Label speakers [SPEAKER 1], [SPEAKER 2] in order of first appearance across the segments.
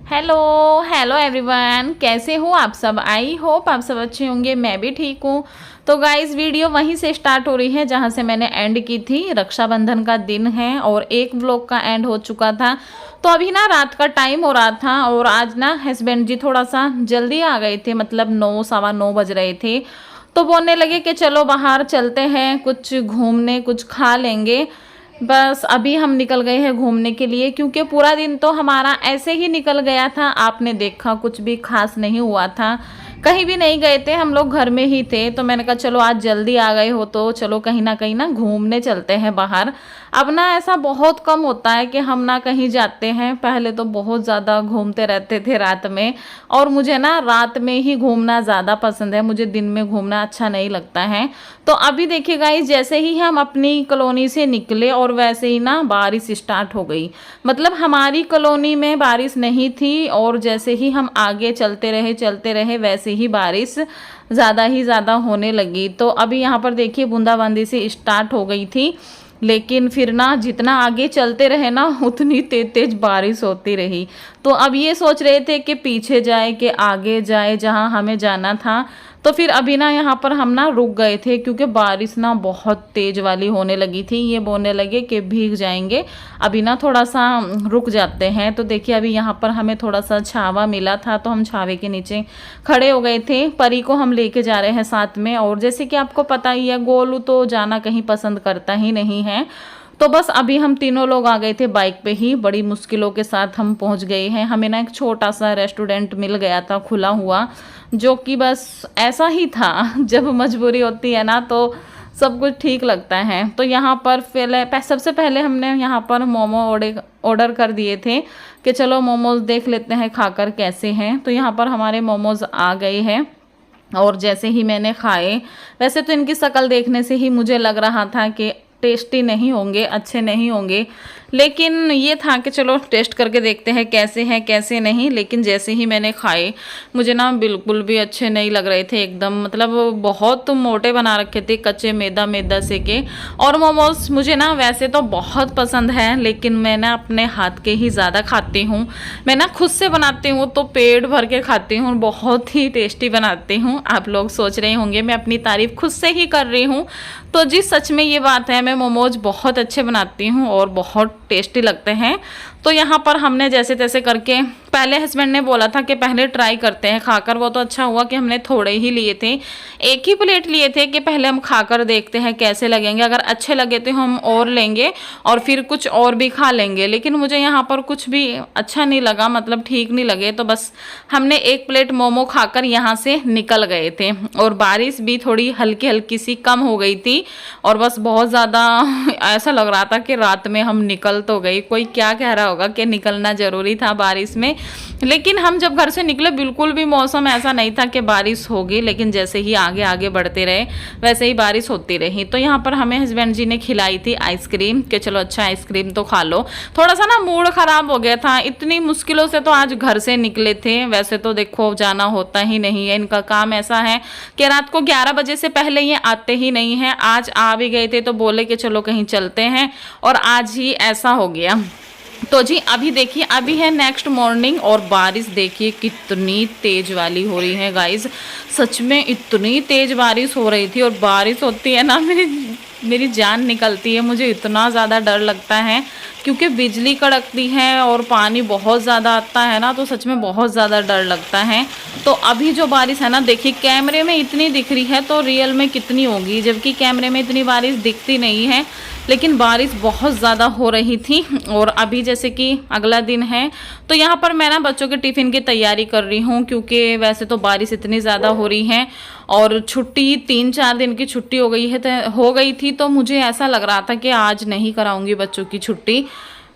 [SPEAKER 1] Hello hello everyone, कैसे हो आप सब। आई होप आप सब अच्छे होंगे, मैं भी ठीक हूँ। तो गाइस वीडियो वहीं से स्टार्ट हो रही है जहाँ से मैंने एंड की थी। रक्षाबंधन का दिन है और एक व्लॉग का एंड हो चुका था। तो अभी ना रात का टाइम हो रहा था और आज ना हस्बैंड जी थोड़ा सा जल्दी आ गए थे, मतलब 9 सवा 9 बज रहे थे। तो बोलने लगे कि चलो बाहर चलते हैं, कुछ घूमने कुछ खा लेंगे। बस अभी हम निकल गए हैं घूमने के लिए, क्योंकि पूरा दिन तो हमारा ऐसे ही निकल गया था। आपने देखा कुछ भी खास नहीं हुआ था, कहीं भी नहीं गए थे, हम लोग घर में ही थे। तो मैंने कहा चलो आज जल्दी आ गए हो तो चलो कहीं ना घूमने चलते हैं बाहर। अब ना ऐसा बहुत कम होता है कि हम ना कहीं जाते हैं। पहले तो बहुत ज़्यादा घूमते रहते थे रात में, और मुझे ना रात में ही घूमना ज़्यादा पसंद है, मुझे दिन में घूमना अच्छा नहीं लगता है। तो अभी देखिए गाइस, जैसे ही हम अपनी कॉलोनी से निकले और वैसे ही ना बारिश स्टार्ट हो गई। मतलब हमारी कॉलोनी में बारिश नहीं थी, और जैसे ही हम आगे चलते रहे वैसे ही बारिश ज़्यादा ही ज़्यादा होने लगी। तो अभी यहाँ पर देखिए बूंदाबांदी से स्टार्ट हो गई थी, लेकिन फिर ना जितना आगे चलते रहे ना उतनी तेज तेज बारिश होती रही। तो अब ये सोच रहे थे कि पीछे जाए कि आगे जाए जहाँ हमें जाना था। तो फिर अभी ना यहाँ पर हम ना रुक गए थे, क्योंकि बारिश ना बहुत तेज वाली होने लगी थी। ये बोलने लगे कि भीग जाएंगे, अभी ना थोड़ा सा रुक जाते हैं। तो देखिए अभी यहाँ पर हमें थोड़ा सा छावा मिला था, तो हम छावे के नीचे खड़े हो गए थे। परी को हम लेके जा रहे हैं साथ में, और जैसे कि आपको पता ही है गोलू तो जाना कहीं पसंद करता ही नहीं है। तो बस अभी हम तीनों लोग आ गए थे बाइक पे ही, बड़ी मुश्किलों के साथ हम पहुंच गए हैं। हमें ना एक छोटा सा रेस्टोरेंट मिल गया था खुला हुआ, जो कि बस ऐसा ही था जब मजबूरी होती है ना तो सब कुछ ठीक लगता है। तो यहाँ पर सबसे पहले हमने यहाँ पर मोमो ऑर्डर कर दिए थे कि चलो मोमोज देख लेते हैं खाकर कैसे हैं। तो यहाँ पर हमारे मोमोज आ गए हैं, और जैसे ही मैंने खाए, वैसे तो इनकी शक्ल देखने से ही मुझे लग रहा था कि टेस्टी नहीं होंगे, अच्छे नहीं होंगे, लेकिन ये था कि चलो टेस्ट करके देखते हैं कैसे हैं कैसे नहीं। लेकिन जैसे ही मैंने खाए, मुझे ना बिल्कुल भी अच्छे नहीं लग रहे थे एकदम, मतलब बहुत मोटे बना रखे थे, कच्चे मैदा से के। और मोमोज मुझे ना वैसे तो बहुत पसंद है, लेकिन मैं ना अपने हाथ के ही ज़्यादा खाती हूँ। मैं ना खुद से बनाती हूँ तो पेट भर के खाती हूँ, बहुत ही टेस्टी बनाती हूँ। आप लोग सोच रहे होंगे मैं अपनी तारीफ खुद से ही कर रही हूँ, तो जी सच में ये बात है, मैं मोमोज बहुत अच्छे बनाती हूँ और बहुत टेस्टी लगते हैं। तो यहाँ पर हमने जैसे तैसे करके, पहले हस्बैंड ने बोला था कि पहले ट्राई करते हैं खाकर। वो तो अच्छा हुआ कि हमने थोड़े ही लिए थे, एक ही प्लेट लिए थे कि पहले हम खाकर देखते हैं कैसे लगेंगे, अगर अच्छे लगे तो हम और लेंगे और फिर कुछ और भी खा लेंगे। लेकिन मुझे यहाँ पर कुछ भी अच्छा नहीं लगा, मतलब ठीक नहीं लगे, तो बस हमने एक प्लेट मोमो खाकर यहाँ से निकल गए थे। और बारिश भी थोड़ी हल्की हल्की सी कम हो गई थी, और बस बहुत ज़्यादा ऐसा लग रहा था कि रात में हम निकल तो गए। कोई क्या कह रहा होगा कि निकलना ज़रूरी था बारिश में, लेकिन हम जब घर से निकले बिल्कुल भी मौसम ऐसा नहीं था कि बारिश होगी। लेकिन जैसे ही आगे आगे बढ़ते रहे वैसे ही बारिश होती रही। तो यहाँ पर हमें हस्बैंड जी ने खिलाई थी आइसक्रीम कि चलो अच्छा आइसक्रीम तो खा लो। थोड़ा सा ना मूड ख़राब हो गया था, इतनी मुश्किलों से तो आज घर से निकले थे। वैसे तो देखो जाना होता ही नहीं है, इनका काम ऐसा है कि रात को 11 बजे से पहले ये आते ही नहीं हैं। आज आ भी गए थे तो बोले कि चलो कहीं चलते हैं, और आज ही ऐसा हो गया। तो जी अभी देखिए, अभी है नेक्स्ट मॉर्निंग, और बारिश देखिए कितनी तेज वाली हो रही है गाइस। सच में इतनी तेज बारिश हो रही थी, और बारिश होती है ना मेरी जान निकलती है, मुझे इतना ज़्यादा डर लगता है, क्योंकि बिजली कड़कती है और पानी बहुत ज़्यादा आता है ना, तो सच में बहुत ज़्यादा डर लगता है। तो अभी जो बारिश है ना, देखिए कैमरे में इतनी दिख रही है तो रियल में कितनी होगी, जबकि कैमरे में इतनी बारिश दिखती नहीं है, लेकिन बारिश बहुत ज़्यादा हो रही थी। और अभी जैसे कि अगला दिन है, तो यहाँ पर मैं ना बच्चों के टिफ़िन की तैयारी कर रही हूँ, क्योंकि वैसे तो बारिश इतनी ज़्यादा हो रही है, और छुट्टी 3-4 दिन की छुट्टी हो गई थी। तो मुझे ऐसा लग रहा था कि आज नहीं कराऊंगी बच्चों की छुट्टी।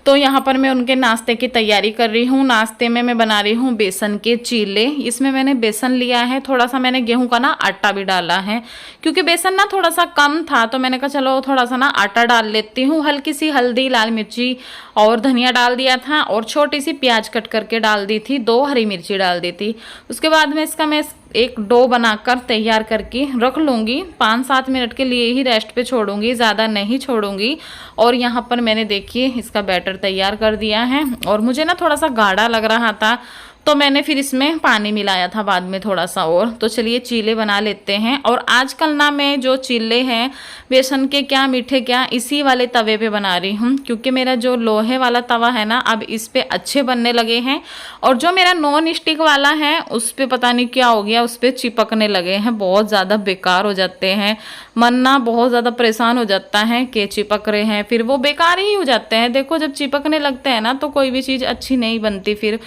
[SPEAKER 1] तो यहाँ पर मैं उनके नाश्ते की तैयारी कर रही हूँ। नाश्ते में मैं बना रही हूँ बेसन के चीले। इसमें मैंने बेसन लिया है, थोड़ा सा मैंने गेहूं का ना आटा भी डाला है, क्योंकि बेसन ना थोड़ा सा कम था, तो मैंने कहा चलो थोड़ा सा ना आटा डाल लेती हूँ। हल्की सी हल्दी, लाल मिर्ची और धनिया डाल दिया था, और छोटी सी प्याज कट करके डाल दी थी, 2 हरी मिर्ची डाल दी थी। उसके बाद में इसका मैं एक डो बनाकर तैयार करके रख लूँगी। 5-7 मिनट के लिए ही रेस्ट पे छोड़ूंगी, ज़्यादा नहीं छोड़ूंगी। और यहाँ पर मैंने देखिए इसका बैटर तैयार कर दिया है। और मुझे ना थोड़ा सा गाढ़ा लग रहा था तो मैंने फिर इसमें पानी मिलाया था बाद में थोड़ा सा और। तो चलिए चीले बना लेते हैं। और आजकल ना मैं जो चीले हैं बेसन के क्या मीठे क्या इसी वाले तवे पे बना रही हूँ, क्योंकि मेरा जो लोहे वाला तवा है ना अब इस पे अच्छे बनने लगे हैं। और जो मेरा नॉन स्टिक वाला है उस पे पता नहीं क्या हो गया, उस पे चिपकने लगे हैं, बहुत ज़्यादा बेकार हो जाते हैं। मन ना बहुत ज़्यादा परेशान हो जाता है कि चिपक रहे हैं, फिर वो बेकार ही हो जाते हैं। देखो जब चिपकने लगते हैं ना तो कोई भी चीज़ अच्छी नहीं बनती फिर।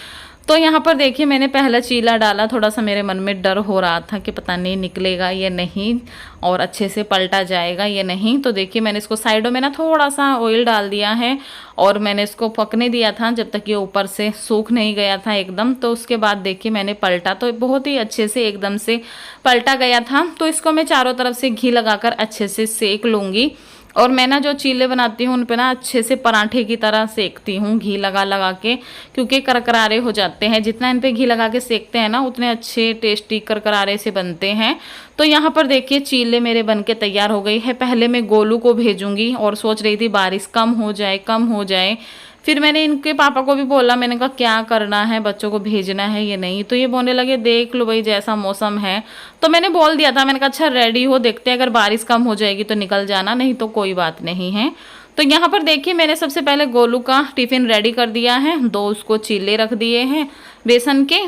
[SPEAKER 1] तो यहाँ पर देखिए मैंने पहला चीला डाला, थोड़ा सा मेरे मन में डर हो रहा था कि पता नहीं निकलेगा ये नहीं और अच्छे से पलटा जाएगा ये नहीं। तो देखिए मैंने इसको साइडों में ना थोड़ा सा ऑयल डाल दिया है और मैंने इसको पकने दिया था जब तक ये ऊपर से सूख नहीं गया था एकदम। तो उसके बाद देखिए मैंने पलटा तो बहुत ही अच्छे से एकदम से पलटा गया था। तो इसको मैं चारों तरफ से घी लगाकर अच्छे से सेक लूँगी। और मैं ना जो चीले बनाती हूँ उन पे ना अच्छे से पराठे की तरह सेकती हूँ घी लगा लगा के, क्योंकि करकरारे हो जाते हैं। जितना इन पे घी लगा के सेकते हैं ना उतने अच्छे टेस्टी करकरारे से बनते हैं। तो यहाँ पर देखिए चीले मेरे बन के तैयार हो गई है। पहले मैं गोलू को भेजूंगी और सोच रही थी बारिश कम हो जाए। फिर मैंने इनके पापा को भी बोला, मैंने कहा क्या करना है, बच्चों को भेजना है ये नहीं। तो ये बोलने लगे देख लो भाई जैसा मौसम है। तो मैंने बोल दिया था, मैंने कहा अच्छा रेडी हो, देखते हैं अगर बारिश कम हो जाएगी तो निकल जाना, नहीं तो कोई बात नहीं है। तो यहाँ पर देखिए मैंने सबसे पहले गोलू का टिफ़िन रेडी कर दिया है। 2 उसको चीले रख दिए हैं बेसन के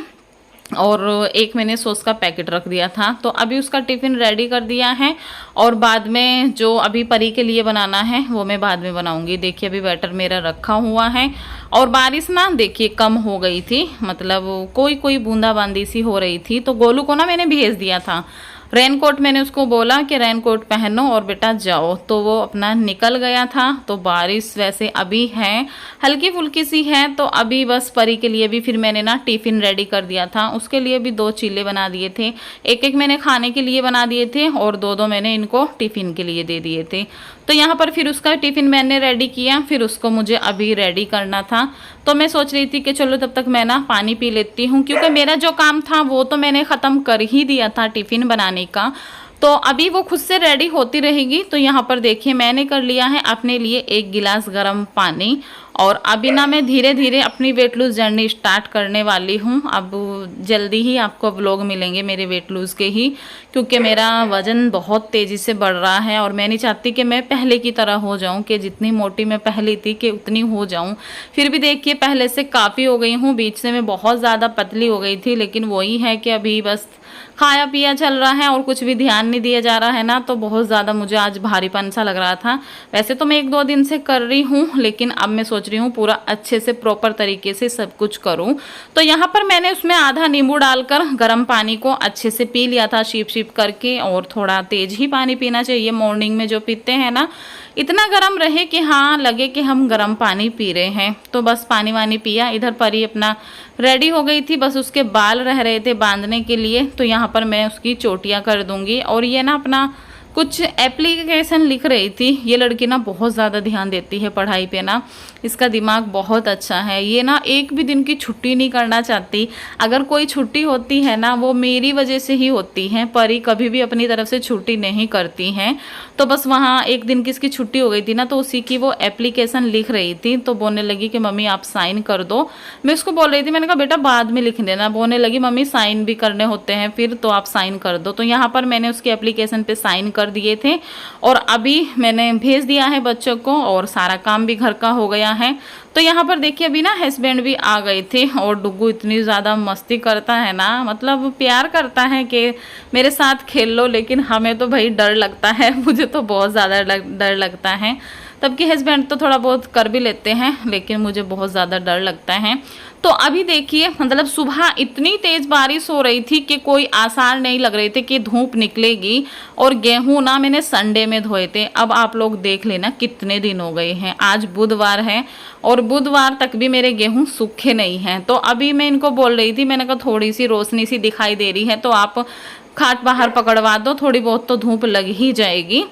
[SPEAKER 1] और एक मैंने सॉस का पैकेट रख दिया था। तो अभी उसका टिफ़िन रेडी कर दिया है और बाद में जो अभी परी के लिए बनाना है वो मैं बाद में बनाऊंगी। देखिए अभी बैटर मेरा रखा हुआ है और बारिश ना देखिए कम हो गई थी, मतलब कोई कोई बूंदाबांदी सी हो रही थी। तो गोलू को ना मैंने भेज दिया था रेनकोट, मैंने उसको बोला कि रेनकोट पहनो और बेटा जाओ, तो वो अपना निकल गया था। तो बारिश वैसे अभी है हल्की फुल्की सी है। तो अभी बस परी के लिए भी फिर मैंने ना टिफ़िन रेडी कर दिया था, उसके लिए भी 2 चीले बना दिए थे। एक मैंने खाने के लिए बना दिए थे और 2 मैंने इनको टिफ़िन के लिए दे दिए थे। तो यहाँ पर फिर उसका टिफ़िन मैंने रेडी किया, फिर उसको मुझे अभी रेडी करना था। तो मैं सोच रही थी कि चलो तब तक मैं ना पानी पी लेती हूँ, क्योंकि मेरा जो काम था वो तो मैंने ख़त्म कर ही दिया था टिफ़िन बनाने का। तो अभी वो खुद से रेडी होती रहेगी। तो यहाँ पर देखिए मैंने कर लिया है अपने लिए 1 गिलास गर्म पानी। और अभी ना मैं धीरे धीरे अपनी वेट लूज़ जर्नी स्टार्ट करने वाली हूँ। अब जल्दी ही आपको व्लॉग मिलेंगे मेरे वेट लूज़ के ही, क्योंकि मेरा वज़न बहुत तेज़ी से बढ़ रहा है और मैं नहीं चाहती कि मैं पहले की तरह हो जाऊँ, कि जितनी मोटी मैं पहले थी कि उतनी हो जाऊँ। फिर भी देखिए पहले से काफ़ी हो गई हूँ, बीच से मैं बहुत ज़्यादा पतली हो गई थी, लेकिन वही है कि अभी बस खाया पिया चल रहा है और कुछ भी ध्यान नहीं दिया जा रहा है ना। तो बहुत ज़्यादा मुझे आज भारीपन सा लग रहा था। वैसे तो मैं 1-2 दिन से कर रही हूँ, लेकिन अब मैं सोच रही हूँ पूरा अच्छे से प्रॉपर तरीके से सब कुछ करूँ। तो यहाँ पर मैंने उसमें आधा नींबू डालकर गर्म पानी को अच्छे से पी लिया था शिप करके। और थोड़ा तेज़ ही पानी पीना चाहिए, मॉर्निंग में जो पीते हैं ना इतना गर्म रहे कि हाँ लगे कि हम गर्म पानी पी रहे हैं। तो बस पानी वानी पिया। इधर परी अपना रेडी हो गई थी, बस उसके बाल रह रहे थे बांधने के लिए। तो यहाँ पर मैं उसकी चोटियाँ कर दूंगी। और ये ना अपना कुछ एप्लीकेशन लिख रही थी। ये लड़की ना बहुत ज़्यादा ध्यान देती है पढ़ाई पे ना, इसका दिमाग बहुत अच्छा है। ये ना एक भी दिन की छुट्टी नहीं करना चाहती। अगर कोई छुट्टी होती है ना वो मेरी वजह से ही होती है। परी कभी भी अपनी तरफ से छुट्टी नहीं करती हैं। तो बस वहाँ एक दिन की इसकी छुट्टी हो गई थी ना, तो उसी की वो एप्लीकेशन लिख रही थी। तो बोलने लगी कि मम्मी आप साइन कर दो। मैं उसको बोल रही थी, मैंने कहा बेटा बाद में लिख देना। बोलने लगी मम्मी साइन भी करने होते हैं फिर, तो आप साइन कर दो। तो यहाँ पर मैंने उसकी एप्लीकेशन पे साइन कर दिए थे और अभी मैंने भेज दिया है बच्चों को और सारा काम भी घर का हो गया है। तो यहाँ पर देखिए अभी ना हस्बैंड भी आ गए थे और डुग्गू इतनी ज़्यादा मस्ती करता है ना, मतलब प्यार करता है कि मेरे साथ खेल लो, लेकिन हमें तो भाई डर लगता है। मुझे तो बहुत ज़्यादा डर लगता है। तब कि हस्बैंड तो थोड़ा बहुत कर भी लेते हैं, लेकिन मुझे बहुत ज़्यादा डर लगता है। तो अभी देखिए मतलब सुबह इतनी तेज़ बारिश हो रही थी कि कोई आसार नहीं लग रहे थे कि धूप निकलेगी। और गेहूं ना मैंने संडे में धोए थे। अब आप लोग देख लेना कितने दिन हो गए हैं, आज बुधवार है और बुधवार तक भी मेरे गेहूं सूखे नहीं हैं। तो अभी मैं इनको बोल रही थी, मैंने कहा थोड़ी सी रोशनी सी दिखाई दे रही है तो आप खाट बाहर पकड़वा दो, थोड़ी बहुत तो धूप लग ही जाएगी।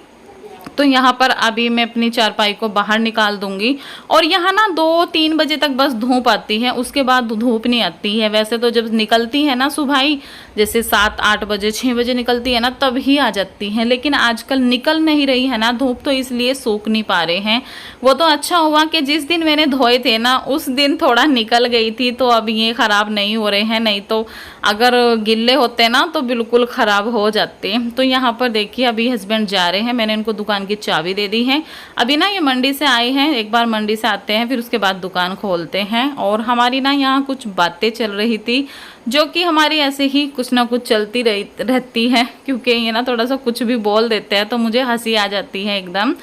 [SPEAKER 1] तो यहाँ पर अभी मैं अपनी चारपाई को बाहर निकाल दूंगी। और यहाँ ना 2-3 बजे तक बस धूप आती है, उसके बाद धूप नहीं आती है। वैसे तो जब निकलती है ना सुबह ही, जैसे 7-8 बजे 6 बजे निकलती है ना, तब ही आ जाती है। लेकिन आजकल निकल नहीं रही है ना धूप, तो इसलिए सूख नहीं पा रहे हैं। वो तो अच्छा हुआ कि जिस दिन मैंने धोए थे ना उस दिन थोड़ा निकल गई थी, तो अब ये ख़राब नहीं हो रहे हैं। नहीं तो अगर गिल्ले होते ना तो बिल्कुल ख़राब हो जाते। तो यहाँ पर देखिए अभी हस्बैंड जा रहे हैं, मैंने इनको दुकान की चाबी दे दी है। अभी ना ये मंडी से आए हैं, एक बार मंडी से आते हैं फिर उसके बाद दुकान खोलते हैं। और हमारी ना यहाँ कुछ बातें चल रही थी, जो कि हमारी ऐसे ही कुछ ना कुछ चलती रहती है, क्योंकि ये ना थोड़ा सा कुछ भी बोल देते हैं तो मुझे हंसी आ जाती है एकदम।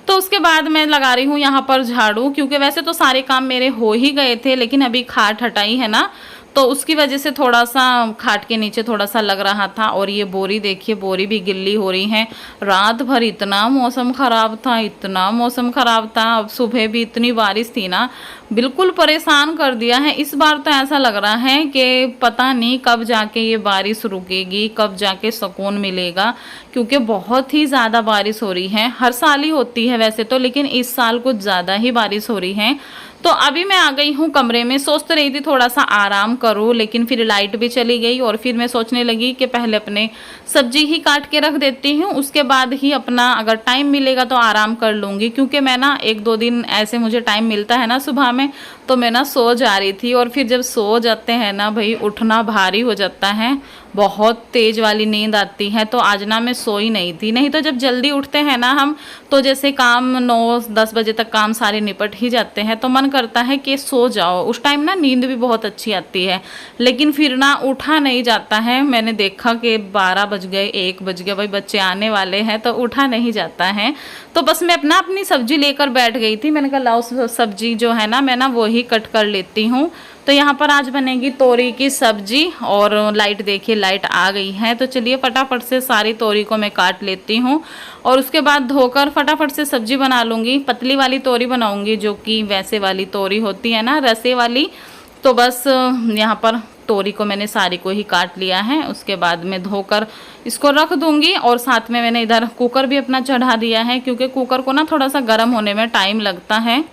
[SPEAKER 1] तो उसके बाद मैं लगा रही हूँ यहाँ पर झाड़ू, क्योंकि वैसे तो सारे काम मेरे हो ही गए थे, लेकिन अभी खाट हटाई है ना, तो उसकी वजह से थोड़ा सा खाट के नीचे थोड़ा सा लग रहा था। और ये बोरी देखिए, बोरी भी गिल्ली हो रही है। रात भर इतना मौसम ख़राब था, इतना मौसम ख़राब था। अब सुबह भी इतनी बारिश थी ना, बिल्कुल परेशान कर दिया है। इस बार तो ऐसा लग रहा है कि पता नहीं कब जाके ये बारिश रुकेगी, कब जाके सुकून मिलेगा, क्योंकि बहुत ही ज़्यादा बारिश हो रही है। हर साल ही होती है वैसे तो, लेकिन इस साल कुछ ज़्यादा ही बारिश हो रही है। तो अभी मैं आ गई हूँ कमरे में, सोच तो रही थी थोड़ा सा आराम करूँ, लेकिन फिर लाइट भी चली गई। और फिर मैं सोचने लगी कि पहले अपने सब्जी ही काट के रख देती हूँ, उसके बाद ही अपना अगर टाइम मिलेगा तो आराम कर लूँगी। क्योंकि मैं ना 1-2 दिन ऐसे मुझे टाइम मिलता है ना सुबह में, तो मैं ना सो जा रही थी। और फिर जब सो जाते हैं ना भाई, उठना भारी हो जाता है, बहुत तेज़ वाली नींद आती है। तो आज ना मैं सोई नहीं थी। नहीं तो जब जल्दी उठते हैं ना हम, तो जैसे काम 9-10 बजे तक काम सारे निपट ही जाते हैं, तो मन करता है कि सो जाओ। उस टाइम ना नींद भी बहुत अच्छी आती है, लेकिन फिर ना उठा नहीं जाता है। मैंने देखा कि 12 बज गए, 1 बज गया, भाई बच्चे आने वाले हैं, तो उठा नहीं जाता है। तो बस मैं अपनी सब्जी लेकर बैठ गई थी। मैंने कहा लाओ सब्जी जो है ना, मैं ना वो ही कट कर लेती हूँ। तो यहाँ पर आज बनेगी तोरी की सब्जी। और लाइट देखिए, लाइट आ गई है। तो चलिए फटाफट से सारी तोरी को मैं काट लेती हूँ, और उसके बाद धोकर फटाफट से सब्जी बना लूँगी। पतली वाली तोरी बनाऊँगी, जो कि वैसे वाली तोरी होती है ना, रसे वाली। तो बस यहाँ पर तोरी को मैंने सारी को ही काट लिया है। उसके बाद मैं धोकर इसको रख दूँगी। और साथ में मैंने इधर कुकर भी अपना चढ़ा दिया है, क्योंकि कुकर को ना थोड़ा सा गर्म होने में टाइम लगता है।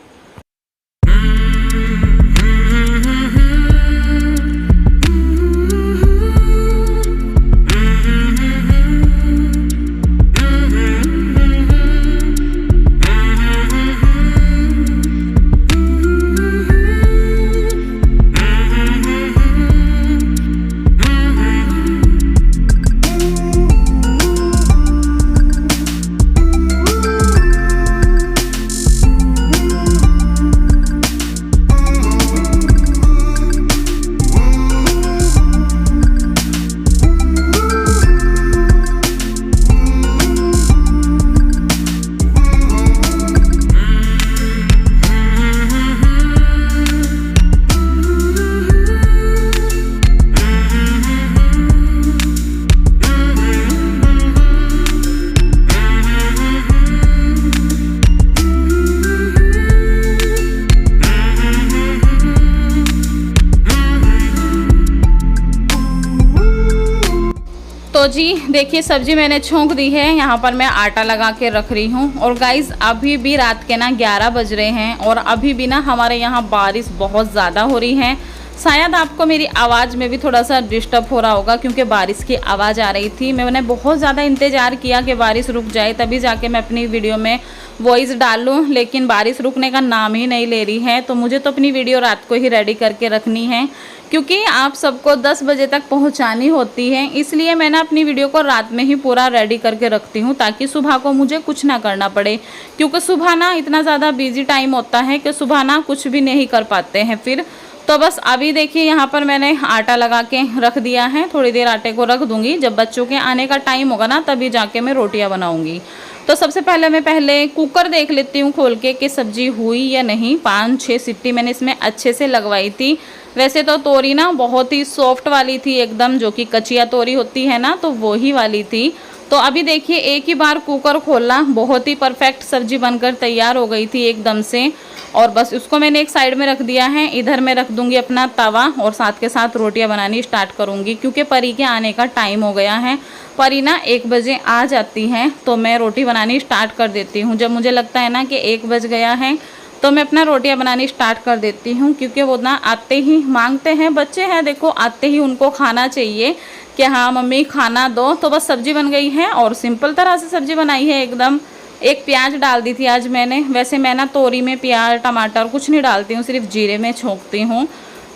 [SPEAKER 1] तो जी देखिए सब्जी मैंने छोंक दी है। यहाँ पर मैं आटा लगा के रख रही हूँ। और गाइस अभी भी रात के ना 11 बज रहे हैं, और अभी भी ना हमारे यहाँ बारिश बहुत ज़्यादा हो रही है। शायद आपको मेरी आवाज़ में भी थोड़ा सा डिस्टर्ब हो रहा होगा, क्योंकि बारिश की आवाज़ आ रही थी। मैंने बहुत ज़्यादा इंतज़ार किया कि बारिश रुक जाए, तभी जाके मैं अपनी वीडियो में वॉइस डालूं, लेकिन बारिश रुकने का नाम ही नहीं ले रही है। तो मुझे तो अपनी वीडियो रात को ही रेडी करके रखनी है, क्योंकि आप सबको 10 बजे तक पहुंचानी होती है। इसलिए मैं ना अपनी वीडियो को रात में ही पूरा रेडी करके रखती हूं, ताकि सुबह को मुझे कुछ ना करना पड़े। क्योंकि सुबह ना इतना ज़्यादा बिजी टाइम होता है कि सुबह ना कुछ भी नहीं कर पाते हैं फिर। तो बस अभी देखिए यहाँ पर मैंने आटा लगा के रख दिया है। थोड़ी देर आटे को रख दूँगी, जब बच्चों के आने का टाइम होगा ना तभी जाके मैं रोटियाँ बनाऊँगी। तो सबसे पहले मैं कुकर देख लेती हूँ खोल के कि सब्जी हुई या नहीं। 5-6 सीटी मैंने इसमें अच्छे से लगवाई थी। वैसे तो तोरी ना बहुत ही सॉफ्ट वाली थी एकदम, जो कि कचिया तोरी होती है ना, तो वो ही वाली थी। तो अभी देखिए एक ही बार कुकर खोला, बहुत ही परफेक्ट सब्जी बनकर तैयार हो गई थी एकदम से। और बस उसको मैंने एक साइड में रख दिया है। इधर मैं रख दूंगी अपना तवा और साथ के साथ रोटियां बनानी स्टार्ट करूंगी, क्योंकि परी के आने का टाइम हो गया है। परी ना 1 बजे आ जाती हैं, तो मैं रोटी बनानी स्टार्ट कर देती हूँ। जब मुझे लगता है ना कि 1 बज गया है, तो मैं अपना रोटियां बनानी स्टार्ट कर देती हूँ, क्योंकि वो ना आते ही मांगते हैं, बच्चे हैं देखो, आते ही उनको खाना चाहिए कि हाँ मम्मी खाना दो। तो बस सब्जी बन गई है और सिंपल तरह से सब्जी बनाई है एकदम। एक प्याज डाल दी थी आज मैंने। वैसे मैं ना तोरी में प्याज टमाटर कुछ नहीं डालती हूँ, सिर्फ जीरे में छोंकती हूँ।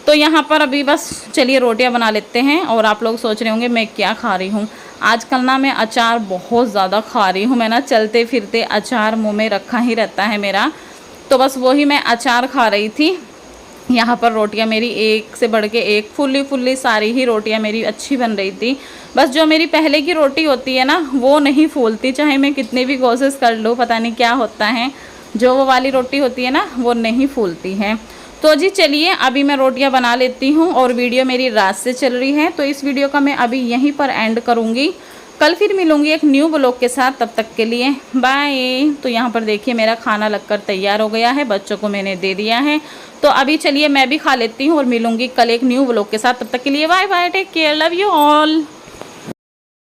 [SPEAKER 1] तो यहाँ पर अभी बस चलिए रोटियाँ बना लेते हैं। और आप लोग सोच रहे होंगे मैं क्या खा रही हूँ। आजकल ना मैं अचार बहुत ज़्यादा खा रही हूँ। मैं ना चलते फिरते अचार मुँह में रखा ही रहता है मेरा, तो बस वही मैं अचार खा रही थी। यहाँ पर रोटियाँ मेरी एक से बढ़ के एक फुल्ली फुल्ली सारी ही रोटियाँ मेरी अच्छी बन रही थी। बस जो मेरी पहले की रोटी होती है ना, वो नहीं फूलती, चाहे मैं कितनी भी कोशिश कर लूँ, पता नहीं क्या होता है। जो वो वाली रोटी होती है ना, वो नहीं फूलती है। तो जी चलिए अभी मैं रोटियां बना लेती हूँ। और वीडियो मेरी रात से चल रही है, तो इस वीडियो का मैं अभी यहीं पर एंड करूँगी। कल फिर मिलूँगी एक न्यू ब्लॉग के साथ, तब तक के लिए बाय। तो यहाँ पर देखिए मेरा खाना लगकर तैयार हो गया है, बच्चों को मैंने दे दिया है। तो अभी चलिए मैं भी खा लेती हूँ और मिलूँगी कल एक न्यू ब्लॉग के साथ। तब तक के लिए bye bye, take care, love you all.